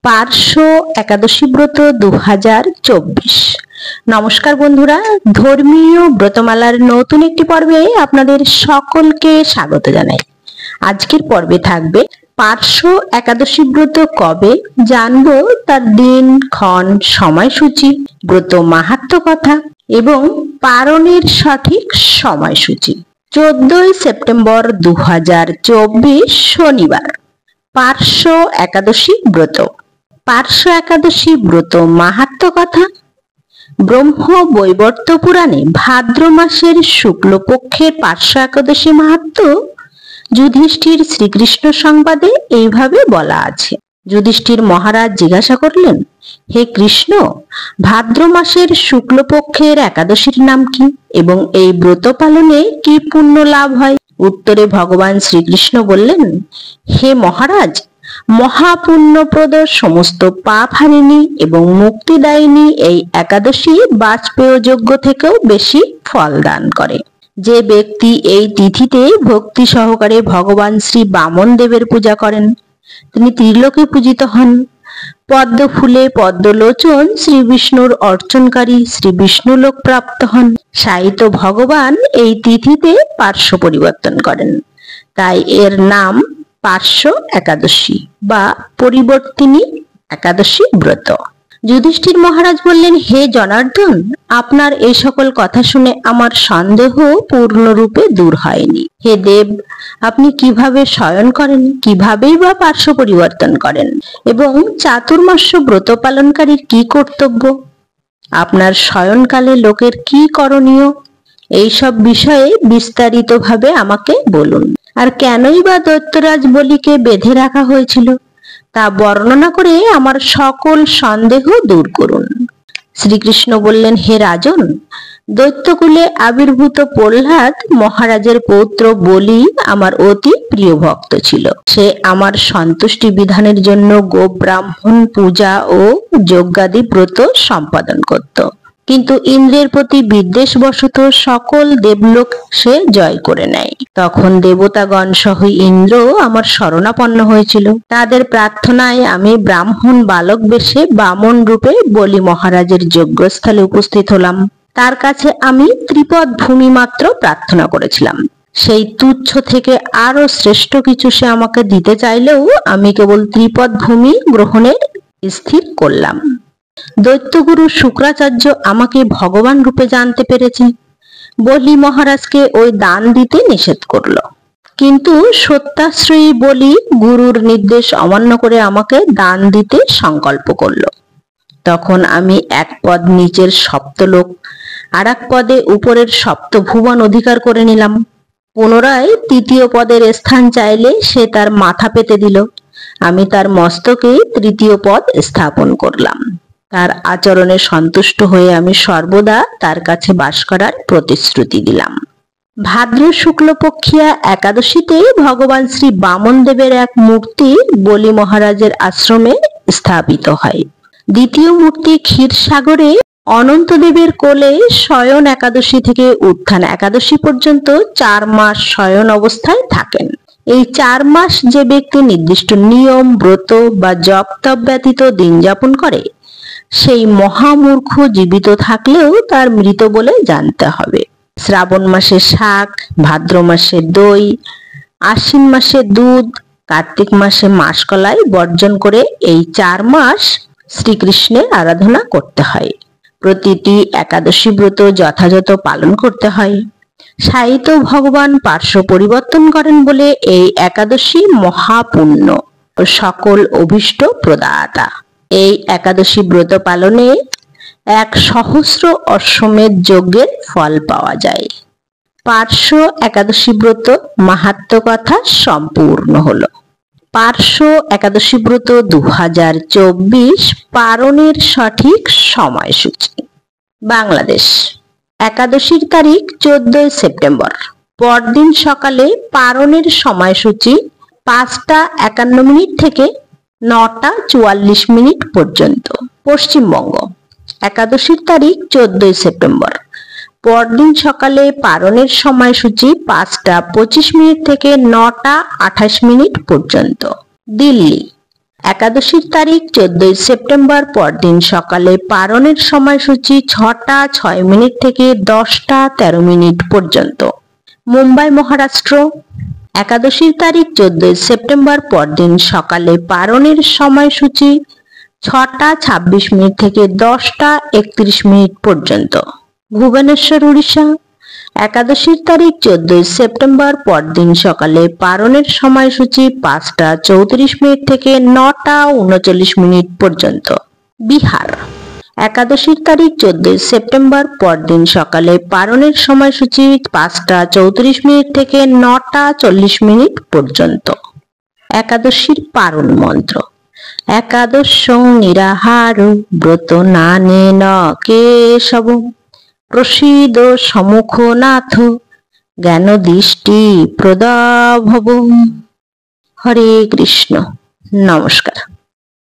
পার্শ্ব একাদশী ব্রত 2024। নমস্কার বন্ধুরা, ধর্মীয় ব্রতমালার নতুন একটি পর্বে আপনাদের সকলকে স্বাগত জানাই। আজকের পর্বে থাকবে পার্শ্ব একাদশী ব্রত কবে, জানবো তার দিন ক্ষণ সময়সূচি, ব্রত মাহাত্ম্য কথা এবং পালনের সঠিক সময়সূচি। 14 সেপ্টেম্বর 2024 শনিবার, পার্শ্ব একাদশী ব্রত। পার্শ্ব একাদশী ব্রত মাহাত্ম্য কথা। ব্রহ্ম বৈবর্ত পুরাণে ভাদ্র মাসের শুক্লপক্ষের পার্শ্ব একাদশী মাহাত্ম্য যুধিষ্ঠির শ্রীকৃষ্ণ সংবাদে এইভাবে বলা আছে। যুধিষ্ঠির মহারাজ জিজ্ঞাসা করলেন, হে কৃষ্ণ, ভাদ্র মাসের শুক্লপক্ষের একাদশীর নাম কি এবং এই ব্রত পালনে কি পুণ্য লাভ হয়? উত্তরে ভগবান শ্রীকৃষ্ণ বললেন, হে মহারাজ, মহাপুণ্যপ্রদ, সমস্ত পাপ হারিণী এবং মুক্তিদায়িনী এই একাদশী বাজপেয় যজ্ঞ থেকেও বেশি ফল দান করে। যে ব্যক্তি এই তিথিতে ভক্তি সহকারে ভগবান শ্রী বামন দেবের পূজা করেন, তিনি ত্রিলোকে পূজিত হন। পদ্ম ফুলে পদ্মলোচন শ্রী বিষ্ণুর অর্চনকারী শ্রী বিষ্ণু লোক প্রাপ্ত হন। সাহিত্য ভগবান এই তিথিতে পার্শ্ব পরিবর্তন করেন, তাই এর নাম পার্শ্ব একাদশী বা পরিবর্তিনী একাদশী ব্রত। যুধিষ্ঠির মহারাজ বললেন, হে জনার্দন, আপনার এই সকল কথা শুনে আমার সন্দেহ পূর্ণরূপে দূর হয়নি। হে দেব, আপনি কিভাবে শয়ন করেন, কিভাবেই বা পার্শ্ব পরিবর্তন করেন এবং চাতুর্মাস্য ব্রত পালনকারীর কি কর্তব্য? আপনার শয়নকালে লোকের কি করণীয়? এইসব বিষয়ে বিস্তারিতভাবে আমাকে বলুন। আর কেনই বা দৈত্যরাজ বলিকে বেঁধে রাখা হয়েছিল তা বর্ণনা করে আমার সকল সন্দেহ দূর করুন। শ্রীকৃষ্ণ বললেন, হে রাজন, দৈত্যকুলে আবির্ভূত প্রহ্লাদ মহারাজের পৌত্র বলি আমার অতি প্রিয় ভক্ত ছিল। সে আমার সন্তুষ্টি বিধানের জন্য গোব্রাহ্মণ পূজা ও যজ্ঞাদি ব্রত সম্পাদন করত, কিন্তু ইন্দ্রের প্রতি বিদ্বেষবশত সকল দেবলোক সে জয় করে নেয়। তখন দেবতাগণ সহ ইন্দ্র আমার শরণাপন্ন হয়েছিল। তাদের প্রার্থনায় আমি ব্রাহ্মণ বালক বেশে বামন রূপে বলি মহারাজের যজ্ঞস্থলে উপস্থিত হলাম। তার কাছে আমি ত্রিপদ ভূমি মাত্র প্রার্থনা করেছিলাম। সেই তুচ্ছ থেকে আরো শ্রেষ্ঠ কিছু সে আমাকে দিতে চাইলেও আমি কেবল ত্রিপদ ভূমি গ্রহণের স্থির করলাম। দৈত্যগুরু শুক্রাচার্য আমাকে ভগবান রূপে জানতে পেরেছে। বলি মহারাজকে ওই দান দিতে নিষেধ করলো, কিন্তু সত্যাশ্রয়ী বলি গুরুর নির্দেশ অমান্য করে আমাকে দান দিতে সংকল্প করলো। তখন আমি এক পদ নিচের সপ্তলোক, আর এক পদে উপরের সপ্তভুবন অধিকার করে নিলাম। পুনরায় তৃতীয় পদের স্থান চাইলে সে তার মাথা পেতে দিল। আমি তার মস্তকে তৃতীয় পদ স্থাপন করলাম। তার আচরণে সন্তুষ্ট হয়ে আমি সর্বদা তার কাছে বাস করার প্রতিশ্রুতি দিলাম। ভাদ্র শুক্লপক্ষিয়া একাদশীতে ভগবান শ্রী বামন দেবের এক মূর্তি বলি মহারাজের আশ্রমে স্থাপিত হয়। দ্বিতীয় মূর্তি ক্ষীরসাগরে অনন্তদেবের কোলে শয়ন একাদশী থেকে উত্থান একাদশী পর্যন্ত 4 মাস শয়ন অবস্থায় থাকেন। এই 4 মাস যে ব্যক্তি নির্দিষ্ট নিয়ম, ব্রত বা জপ তপ ব্যতীত দিন যাপন করে, সেই মহামূর্খ জীবিত থাকলেও তার মৃত বলে জানতে হবে। শ্রাবণ মাসে শাক, ভাদ্র মাসে দই, আশ্বিন মাসে দুধ, কার্তিক মাসে মাসকলাই বর্জন করে এই 4 মাস শ্রীকৃষ্ণের আরাধনা করতে হয়। প্রতিটি একাদশী ব্রত যথাযথ পালন করতে হয়। সাহিত্য ভগবান পার্শ্ব পরিবর্তন করেন বলে এই একাদশী মহাপুণ্য ও সকল অভীষ্ট প্রদাতা। এই একাদশী ব্রত পালনে 1,000 অশ্বমেধ যজ্ঞের ফল পাওয়া যায়। পার্শ্ব একাদশী ব্রত মাহাত্ম্য কথা সম্পূর্ণ হলো। পার্শ্ব একাদশী ব্রত 2024 পালনের সঠিক সময়সূচি। বাংলাদেশ। একাদশীর তারিখ 14 সেপ্টেম্বর। পরদিন সকালে পালনের সময়সূচি 5:51 থেকে 9:44 পর্যন্ত। পশ্চিমবঙ্গ। একাদশীর তারিখ 14 সেপ্টেম্বর। পরদিন সকালে পালনের সময়সূচি 5:25 থেকে 9:28 পর্যন্ত। দিল্লি। একাদশীর তারিখ 14 সেপ্টেম্বর, পরদিন সকালে পারণের সময়সূচি 6টা 6 মিনিট থেকে 10টা 13 মিনিট পর্যন্ত। মুম্বাই, মহারাষ্ট্র। একাদশীর তারিখ 14 সেপ্টেম্বর, পরদিন সকালে পারণের সময়সূচি 6টা 26 মিনিট থেকে 10টা 31 মিনিট পর্যন্ত। ভুবনেশ্বর, উড়িষ্যা। একাদশীর তারিখ 14 সেপ্টেম্বর, পরদিন সকালে পারণের সময়সূচি 5টা 34 মিনিট থেকে 9টা 39 মিনিট পর্যন্ত। বিহার। একাদশীর তারিখ 14 সেপ্টেম্বর, পরদিন সকালে পারণের সময়সূচি 5টা 34 মিনিট থেকে 9টা 40 মিনিট পর্যন্ত। একাদশীর পারণ মন্ত্র। একাদশং নিরাহার ব্রত নানেন কেশব প্রসীদ সমুখনাথ জ্ঞান দৃষ্টি প্রদাভব। হরে কৃষ্ণ। নমস্কার।